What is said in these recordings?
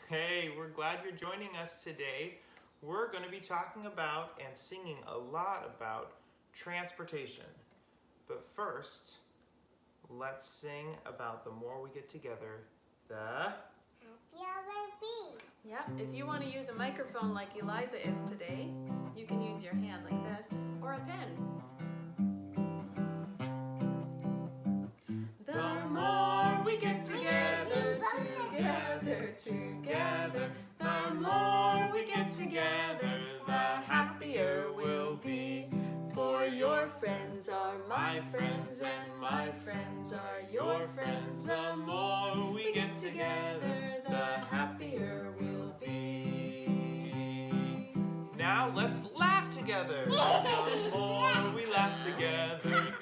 Hey, we're glad you're joining us today. We're going to be talking about and singing a lot about transportation. But first, let's sing about the more we get together, the happier we'll be. Yep, if you want to use a microphone like Eliza is today, you can use your hand like this, or a pen. The more we get together, the more we get together, the happier we'll be. For your friends are my friends, and my friends are your friends. The more we get together, the happier we'll be. Now let's laugh together. The more we laugh together,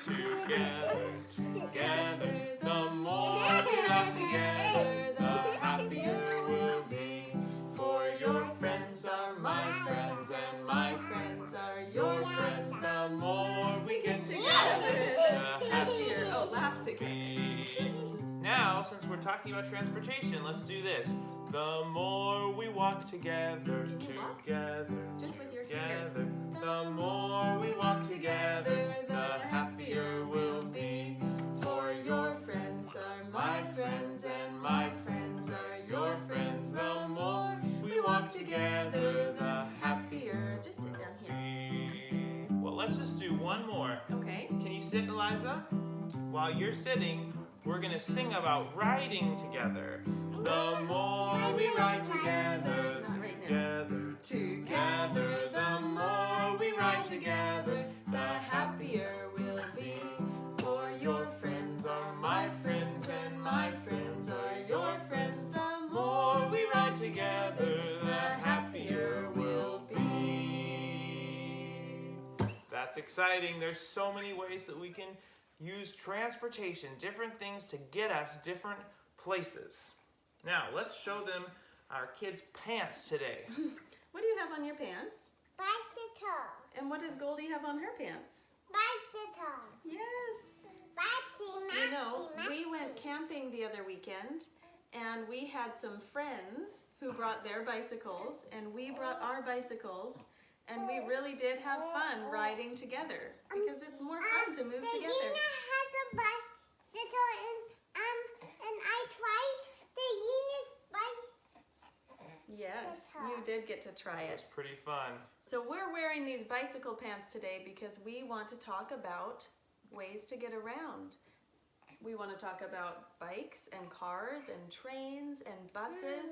the more we laugh together, the happier we'll be. For your friends are my friends, and my friends are your friends. The more we get together, the happier we'll laugh together. Now, since we're talking about transportation, let's do this. The more we walk together, Just with your fingers. the more we walk together, the happier we'll be. For your friends are my friends, and my friends are your friends. The more we walk together, the happier. Just sit down here. Well, let's just do one more. Okay. Can you sit, Eliza? While you're sitting, we're going to sing about riding together. The more we ride together, together, the more we ride together, the happier we'll be. For your friends are my friends, and my friends are your friends. The more we ride together, the happier we'll be. That's exciting. There's so many ways that we can use transportation, different things to get us different places. Now, let's show them our kids' pants today. What do you have on your pants? Bicycle. And what does Goldie have on her pants? Bicycle. Yes. Maxi. You know, we went camping the other weekend, and we had some friends who brought their bicycles, and we brought our bicycles, and we really did have fun riding together because it's more fun to move together. Dina has a bicycle and I tried the Eunice bicycle. Yes, you did get to try It was it. pretty fun. So we're wearing these bicycle pants today because we want to talk about ways to get around. We want to talk about bikes and cars and trains and buses.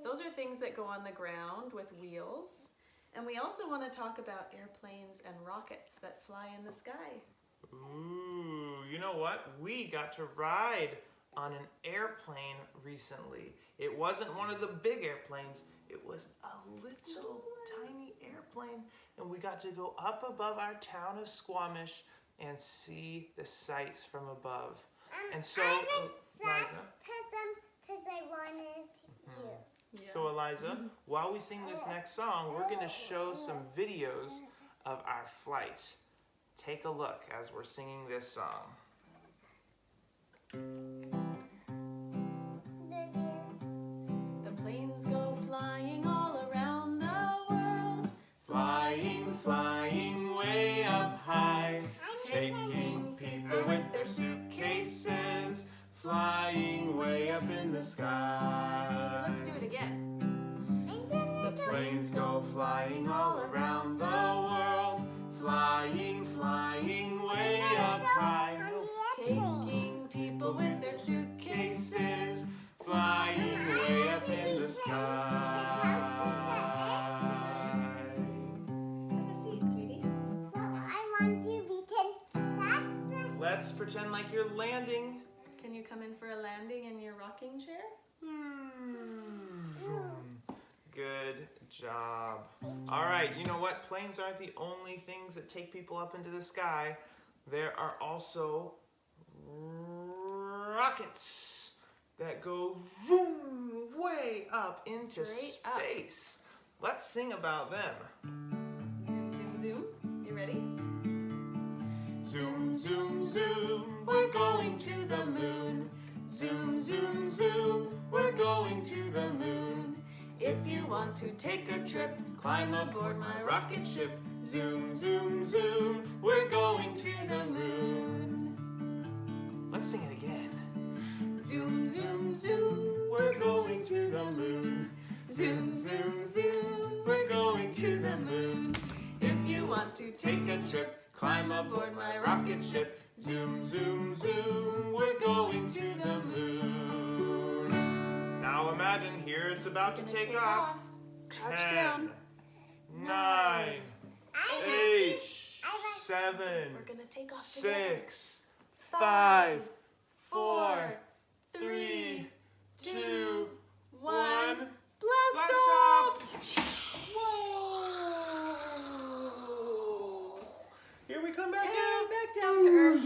Those are things that go on the ground with wheels. And we also want to talk about airplanes and rockets that fly in the sky. Ooh, you know what? We got to ride on an airplane recently. It wasn't one of the big airplanes. It was a little tiny airplane. And we got to go up above our town of Squamish and see the sights from above. And so, Eliza, because I wanted you. Yeah. So Eliza, while we sing this next song, we're going to show some videos of our flight. Take a look as we're singing this song. The planes go flying all around the world, flying, flying way up high, taking people with their suitcases, flying way up in the sky. Let's do it again. The planes go flying all around the world, flying, flying way up high, taking people with their suitcases, flying way up in the sky. Have a seat, sweetie. Well, I want to because that's Let's pretend like you're landing. Can you come in for a landing in your rocking chair? Good job. All right, you know what? Planes aren't the only things that take people up into the sky. There are also rockets that go vroom, way up into Straight up. space. Let's sing about them. Zoom, zoom, zoom. You ready? Zoom, zoom, zoom, we're going to the moon. Zoom, zoom, zoom, we're going to the moon. If you want to take a trip, climb aboard my rocket ship. Zoom, zoom, zoom, we're going to the moon. Let's sing it again. Zoom, zoom, zoom, we're going to the moon. Zoom, zoom, zoom, we're going to the moon. If you want to take a trip, climb aboard my rocket ship. Zoom, zoom, zoom, we're going to the moon. Now imagine here it's about to take off. Crouch 10, down. 9, 8, 7, We're gonna take off together. 6, 5, 4, 3, 2, 1. Blast off! Whoa! Here we come back And in. back down to earth.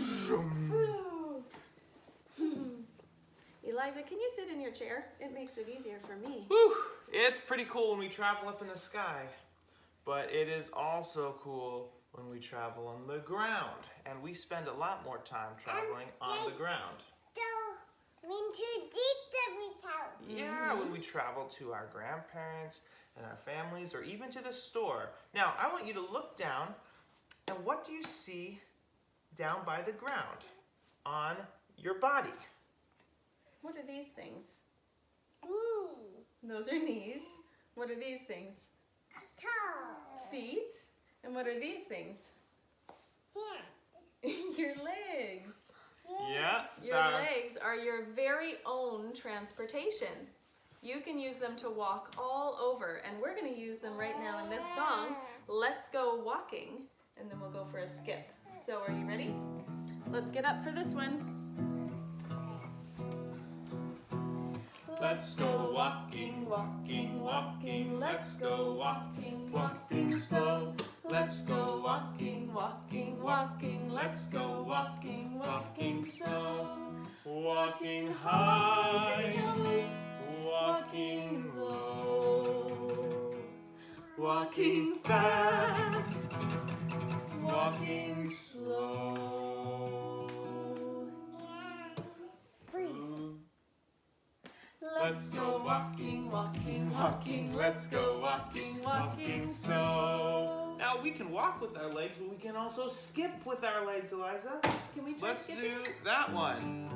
Whew. Eliza, can you sit in your chair? It makes it easier for me. Whew. It's pretty cool when we travel up in the sky, but it is also cool when we travel on the ground, and we spend a lot more time traveling on the ground. So, when too deep that we house. Yeah, when we travel to our grandparents and our families, or even to the store. Now, I want you to look down, and what do you see down by the ground on your body? What are these things? Knee. Those are knees. What are these things? Toe. Feet. And what are these things? Hand. Your legs. Yeah, Your legs are your very own transportation. You can use them to walk all over, and we're going to use them right now in this song, Let's Go Walking, and then we'll go for a skip. So are you ready? Let's get up for this one. Let's go walking, walking, walking. Let's go walking, walking slow. Let's go walking, walking, walking. Let's go walking, walking slow. Walking high, walking low. Walking fast, walking slow. Freeze. Let's go walking, walking, walking. Let's go walking, walking so. Now we can walk with our legs, but we can also skip with our legs, Eliza. Can we try Let's skipping? do that one.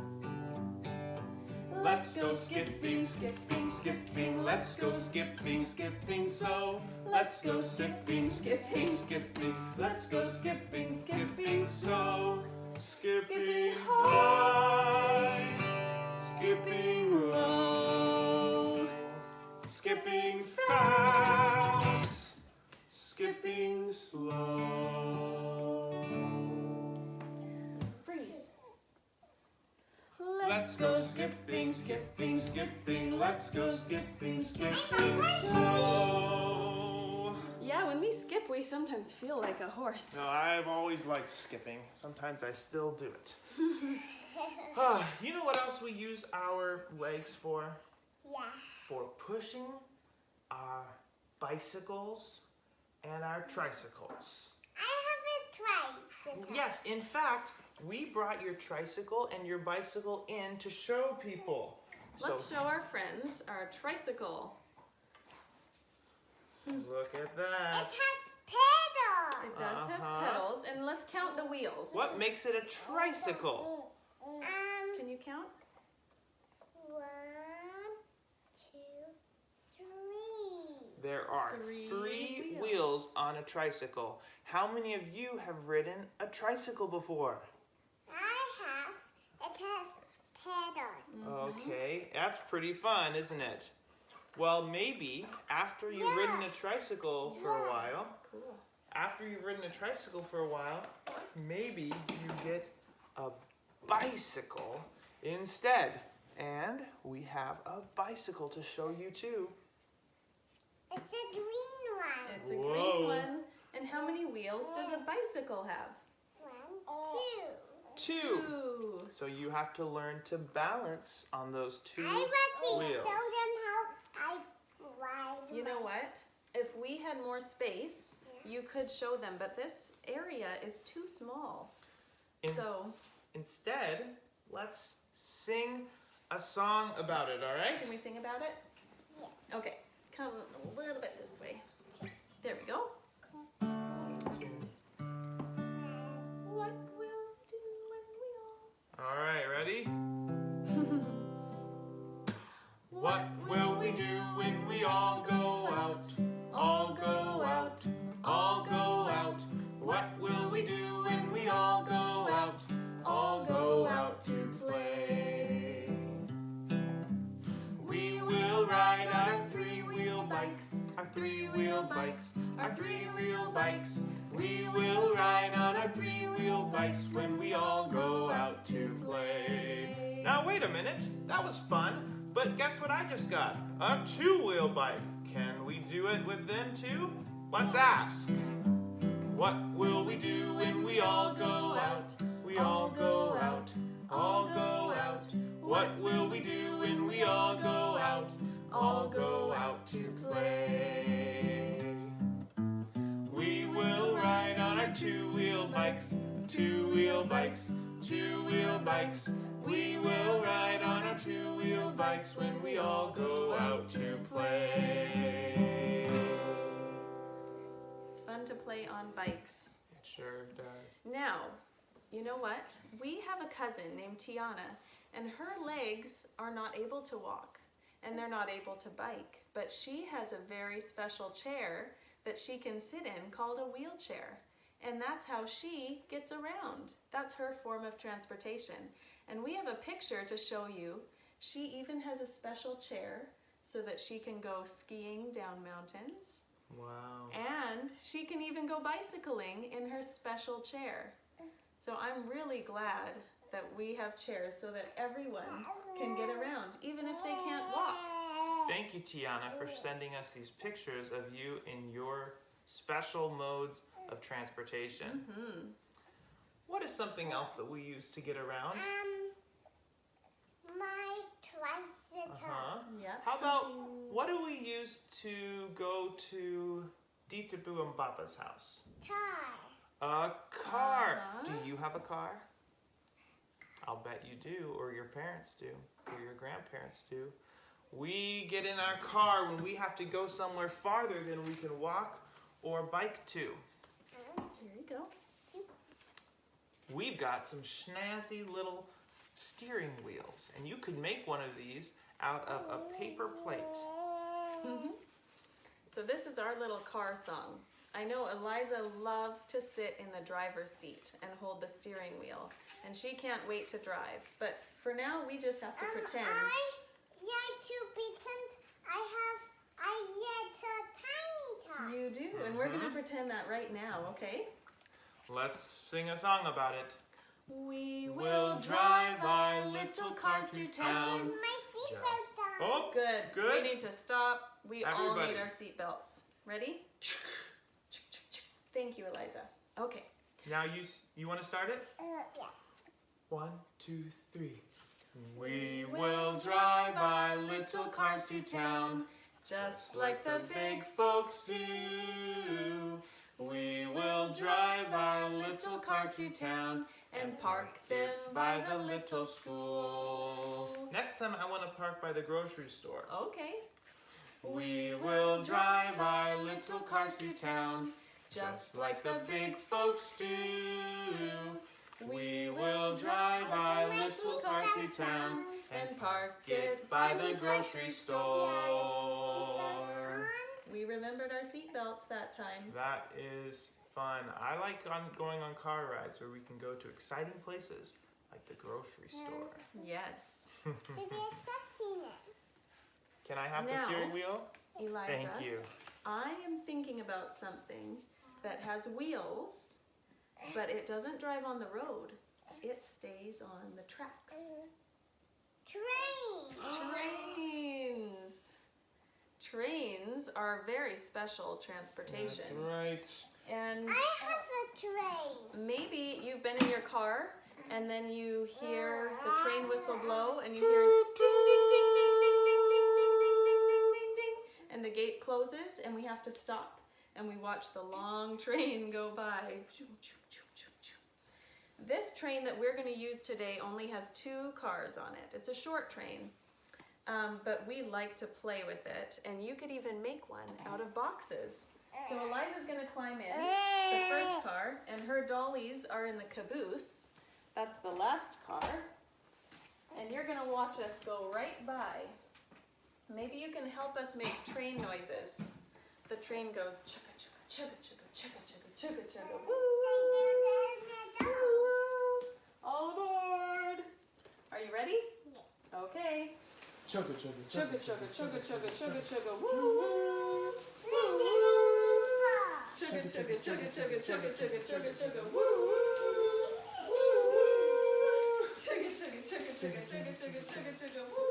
Let's go skipping, skipping, skipping. Let's go skipping, skipping so. Let's go skipping, skipping, skipping. Let's go skipping, skipping so. Skipping high, skipping low, skipping fast, skipping slow. Freeze. Let's go skipping, skipping, skipping. Let's go skipping, skipping slow. Yeah, when we skip, we sometimes feel like a horse. No, I've always liked skipping. Sometimes I still do it. You know what else we use our legs for? Yeah. For pushing our bicycles and our tricycles. I have a tricycle. Yes, in fact, we brought your tricycle and your bicycle in to show people. Let's show our friends our tricycle. Look at It that. has pedals. It does have Uh-huh. pedals, and let's count the wheels. What makes it a tricycle? Can you count? 1, 2, 3. There are Three three wheels. wheels on a tricycle. How many of you have ridden a tricycle before? I have. It has pedals. Okay, that's pretty fun, isn't it? Well, maybe after you've ridden a tricycle for a while, Cool. maybe you get a bicycle instead. And we have a bicycle to show you too. It's a green one. It's a Whoa. green one. And how many wheels does a bicycle have? 1, 2. Two. So you have to learn to balance on those two I want to wheels. show them how I ride. You know what? If we had more space, you could show them, but this area is too small. So, Instead, let's sing a song about it, all right? can we sing about it? Yeah. Okay, come a little bit this way. There we go. What will we do when we all... All right, ready? What will we do when we all go out? All go out, all go out. What will we do when we all go out? All go out to play. We will ride on our three-wheel bikes, our three-wheel bikes, our three-wheel bikes. We will ride on our three-wheel bikes when we all go out to play. Now wait a minute, that was fun. But guess what I just got? A two-wheel bike. Can we do it with them too? Let's ask. What will we do when we all go out? We all go out, all go out. What will we do when we all go out? All go out to play. We will ride on our two-wheel bikes, two-wheel bikes, two-wheel bikes. We will ride on our two-wheel bikes when we all go out to play. It's fun to play on bikes. It sure does. Now, you know what? We have a cousin named Tiana, and her legs are not able to walk, and they're not able to bike, but she has a very special chair that she can sit in called a wheelchair, and that's how she gets around. That's her form of transportation. And we have a picture to show you. She even has a special chair so that she can go skiing down mountains. Wow. And she can even go bicycling in her special chair. So I'm really glad that we have chairs so that everyone can get around, even if they can't walk. Thank you, Tiana, for sending us these pictures of you in your special modes of transportation. Mm-hmm. What is something else that we use to get around? My tricycle. Yep, How about, something- what do we use to go to Dita Boo and Baba's house? Car. A car. Uh-huh. Do you have a car? I'll bet you do, or your parents do, or your grandparents do. We get in our car when we have to go somewhere farther than we can walk or bike to. Here you go. We've got some snazzy little steering wheels, and you could make one of these out of a paper plate. So this is our little car song. I know Eliza loves to sit in the driver's seat and hold the steering wheel, and she can't wait to drive. But for now, we just have to pretend. To pretend I get a tiny car. You do, and we're gonna pretend that right now, okay? Let's sing a song about it. We We'll drive our little cars to town. My seatbelt on. Oh, Good. Good. We need to stop. We all Everybody. need our seatbelts. Ready? Thank you, Eliza. Okay. now you want to start it? Yeah. 1, 2, 3. We will drive our little cars to town, Just like the big folks do. We will drive our little cars to town and park them by the little school. Next time I want to park by the grocery store. Okay. We will drive our little cars to town, just like the big folks do. We will drive our little car to town and park it by the grocery store. We remembered our seatbelts that time. That is fun. I like going on car rides where we can go to exciting places like the grocery store. Yes. Maybe it's sexy now. Can I have the Now- steering wheel? Eliza, Thank you. I am thinking about something that has wheels, but it doesn't drive on the road. It stays on the tracks. Train. Trains. Trains are very special transportation. That's right. And I have a train. maybe you've been in your car and then you hear the train whistle blow and you hear ding ding ding ding ding ding ding ding ding ding ding ding ding, and the gate closes and we have to stop and we watch the long train go by. This train that we're going to use today only has 2 cars on it. It's a short train. but we like to play with it, and you could even make one out of boxes. So Eliza's gonna climb in the first car, and her dollies are in the caboose. That's the last car. And you're gonna watch us go right by. Maybe you can help us make train noises. The train goes chugga chugga chugga chugga chugga chugga chugga chugga. Woo woo! Woo woo! All aboard! Are you ready? Yeah. Okay. Chugga chugga Chugga chugga chugga chugga chugga chugga. Woo woo! Chugga chugga chugga chugga chugga chugga chugga chugga. Woo woo! Chugga chugga chugga chugga chugga chugga chugga chugga. Woo!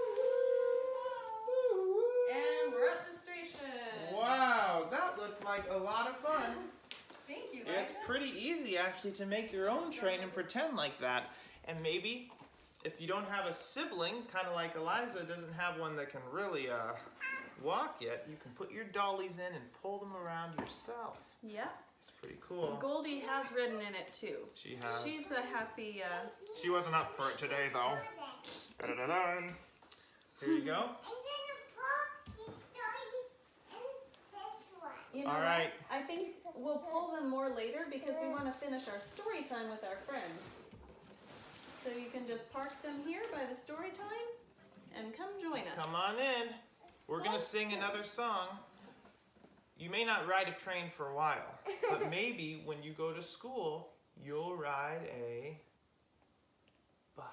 And we're at the station. Wow, that looked like a lot of fun. Thank you, It's Liza. pretty easy actually to make your own train and pretend like that. And maybe if you don't have a sibling, kind of like Eliza doesn't have one that can really walk yet, you can put your dollies in and pull them around yourself. Yeah. It's pretty cool. Goldie has ridden in it too. She has. She's a happy. She wasn't up for it today though. Da-da-da-da. Here you go. You know All what? right. I think we'll pull them more later because we want to finish our story time with our friends. So you can just park them here by the story time and come join us. Come on in. We're going to sing another song. You may not ride a train for a while, but maybe when you go to school, you'll ride a bus.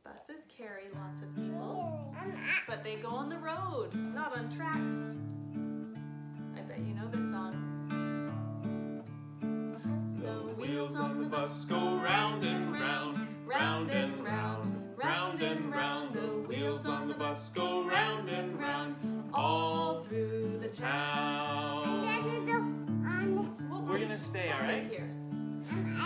Buses carry lots of people, but they go on the road, not on tracks. I bet you know this song. The wheels on the bus go round and round, round and round, round and round. The wheels on the bus go round and round, all through the town. We're gonna stay, all right? Here.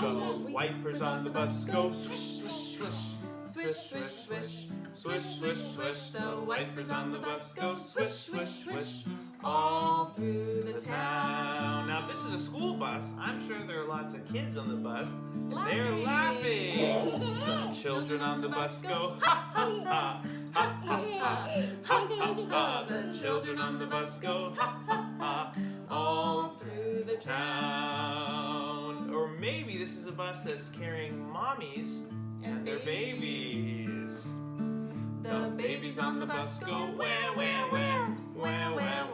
The wipers on the bus go swish, swish, swish. Swish, swish, swish. Swish, swish, swish. The wipers on the bus go swish, swish, swish, all through the town. Now, if this is a school bus, I'm sure there are lots of kids on the bus, and they're laughing. The children on the bus go ha, ha, ha, ha, ha, ha, ha, ha, ha. The children on the bus go ha, ha, ha, all through the town. Or maybe this is a bus that's carrying mommies and their babies. The babies on the bus go wah, wah, wah, wah, wah, wah,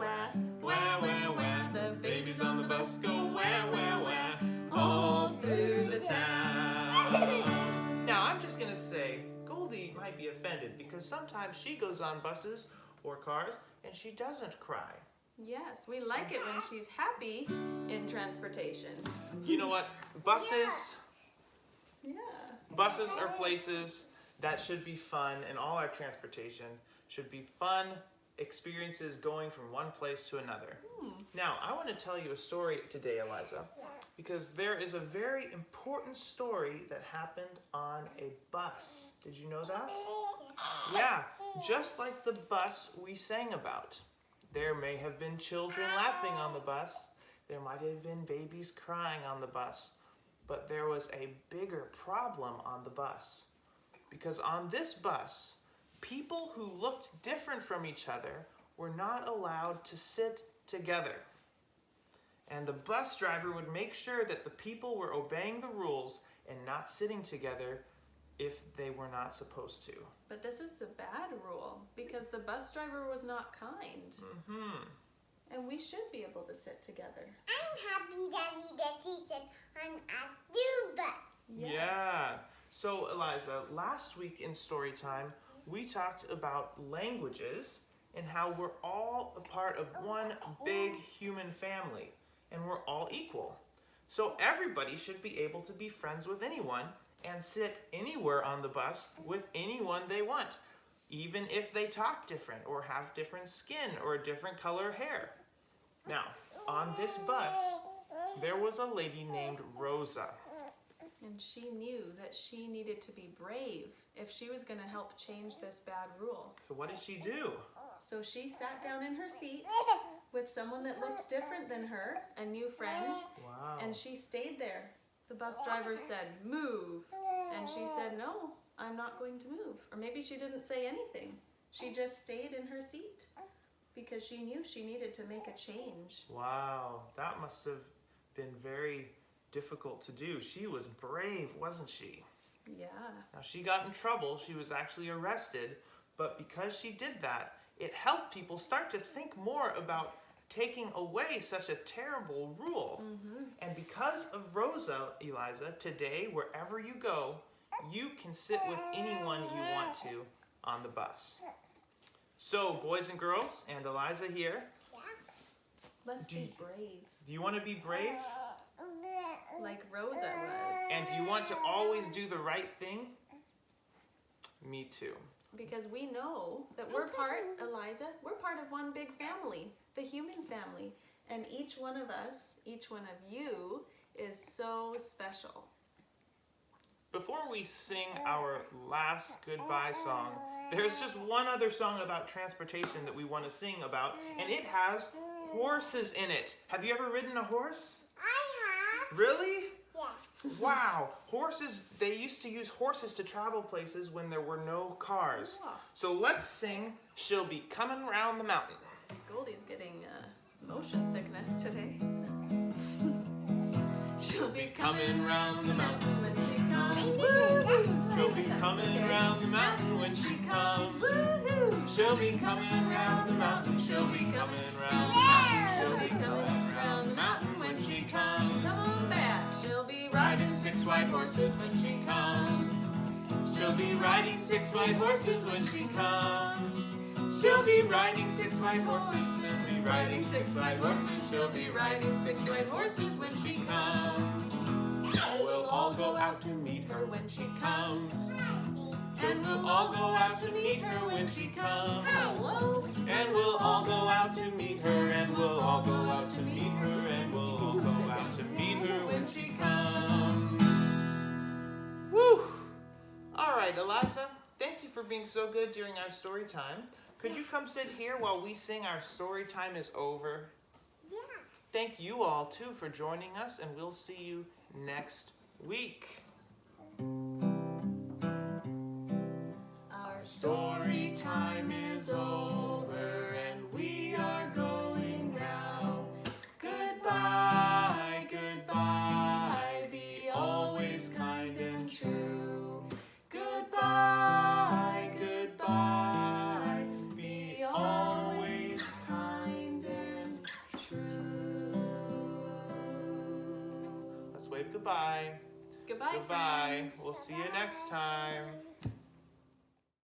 wah, wah, wah. The babies on the bus go wah, wah, wah, all through the town. Now, I'm just going to say, Goldie might be offended because sometimes she goes on buses or cars and she doesn't cry. Yes, we like it when she's happy in transportation. You know what? Buses Yeah. are places that should be fun, and all our transportation should be fun experiences going from one place to another. Now, I want to tell you a story today, Eliza, because there is a very important story that happened on a bus. Did you know that? Yeah, just like the bus we sang about. There may have been children laughing on the bus. There might have been babies crying on the bus. But there was a bigger problem on the bus. Because on this bus, people who looked different from each other were not allowed to sit together. And the bus driver would make sure that the people were obeying the rules and not sitting together if they were not supposed to. But this is a bad rule because the bus driver was not kind. Mm-hmm. And we should be able to sit together. I'm happy that we get to sit on a school bus. Yes. Yeah. So, Eliza, last week in Storytime, we talked about languages and how we're all a part of one big human family and we're all equal. So everybody should be able to be friends with anyone and sit anywhere on the bus with anyone they want, even if they talk different or have different skin or a different color hair. Now, on this bus, there was a lady named Rosa. And she knew that she needed to be brave if she was going to help change this bad rule. So what did she do? So she sat down in her seat with someone that looked different than her, a new friend, Wow. and she stayed there. The bus driver said, "Move." And she said, "No, I'm not going to move. Or maybe she didn't say anything. She just stayed in her seat because she knew she needed to make a change. Wow, that must have been very difficult to do. She was brave, wasn't she? Yeah. Now, she got in trouble. She was actually arrested. But because she did that, it helped people start to think more about taking away such a terrible rule. And because of Rosa, Eliza, today, wherever you go, you can sit with anyone you want to on the bus. So, boys and girls, and Eliza here, Let's be brave. do you want to be brave? Like Rosa was. And do you want to always do the right thing? Me too. Because we know that we're part, Eliza, we're part of one big family, the human family. And each one of us, each one of you, is so special. Before we sing our last goodbye song, there's just one other song about transportation that we want to sing about, and it has horses in it. Have you ever ridden a horse? I have. Really? Yeah. Wow. Horses, they used to use horses to travel places when there were no cars. So let's sing She'll Be Coming Round the Mountain. Goldie's getting motion sickness today. She'll be coming round the mountain when she comes. She'll be coming round the mountain when she comes. She'll be coming round the mountain. She'll be coming round the mountain. She'll be coming round the mountain when she comes. Come on back. She'll be Riding 6 white horses when she comes. She'll be riding 6 white horses when she comes. She'll be riding 6 white horses. She'll be riding 6 white horses. She'll be riding 6 white horses when she comes. And we'll all go out to meet her when she comes. And we'll all go out to meet her when she comes. Hello. And we'll all go out to meet her. And we'll all go out to meet her. And we'll all go out to meet her when she comes. Woo! All right, Eliza, thank you for being so good during our story time. Could you come sit here while we sing Our Story Time Is Over? Yeah. Thank you all, too, for joining us, and we'll see you next week. Our story time is over and we are going now. Goodbye, goodbye, be always kind and true. Goodbye, goodbye, be always kind and true. Let's wave goodbye. Goodbye, Goodbye. friends. We'll see you next time.